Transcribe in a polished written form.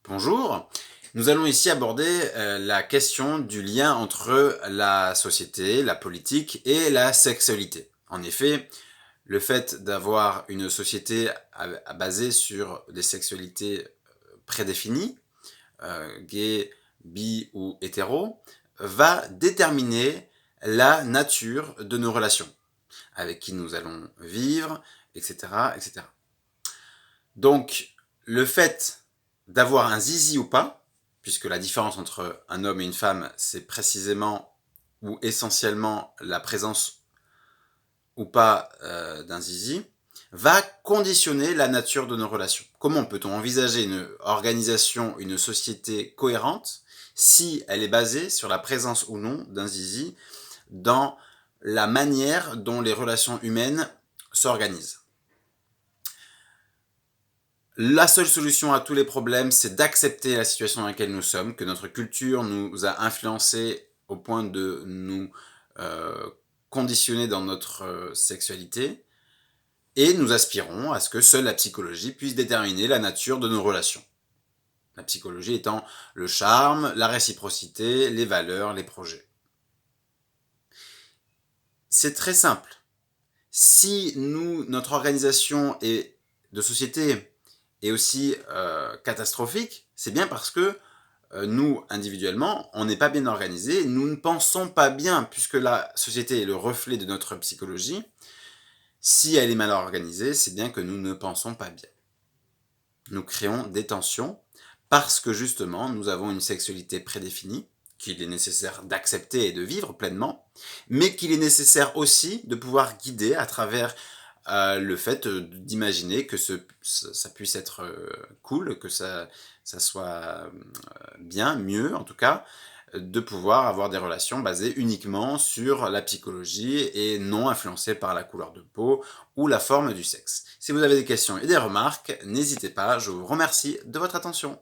Bonjour, nous allons ici aborder la question du lien entre la société, la politique et la sexualité. En effet, le fait d'avoir une société basée sur des sexualités prédéfinies, gay, bi ou hétéro, va déterminer la nature de nos relations, avec qui nous allons vivre, etc. etc. Donc, le fait d'avoir un zizi ou pas, puisque la différence entre un homme et une femme, c'est précisément ou essentiellement la présence ou pas d'un zizi, va conditionner la nature de nos relations. Comment peut-on envisager une organisation, une société cohérente si elle est basée sur la présence ou non d'un zizi dans la manière dont les relations humaines s'organisent? La seule solution à tous les problèmes, c'est d'accepter la situation dans laquelle nous sommes, que notre culture nous a influencés au point de nous conditionner dans notre sexualité, et nous aspirons à ce que seule la psychologie puisse déterminer la nature de nos relations. La psychologie étant le charme, la réciprocité, les valeurs, les projets. C'est très simple. Si notre organisation de société est aussi catastrophique, c'est bien parce que nous, individuellement, on n'est pas bien organisés, nous ne pensons pas bien, puisque la société est le reflet de notre psychologie. Si elle est mal organisée, c'est bien que nous ne pensons pas bien. Nous créons des tensions parce que justement, nous avons une sexualité prédéfinie, qu'il est nécessaire d'accepter et de vivre pleinement, mais qu'il est nécessaire aussi de pouvoir guider à travers le fait d'imaginer que ça puisse être cool, que ça soit bien, mieux en tout cas, de pouvoir avoir des relations basées uniquement sur la psychologie et non influencées par la couleur de peau ou la forme du sexe. Si vous avez des questions et des remarques, n'hésitez pas, je vous remercie de votre attention.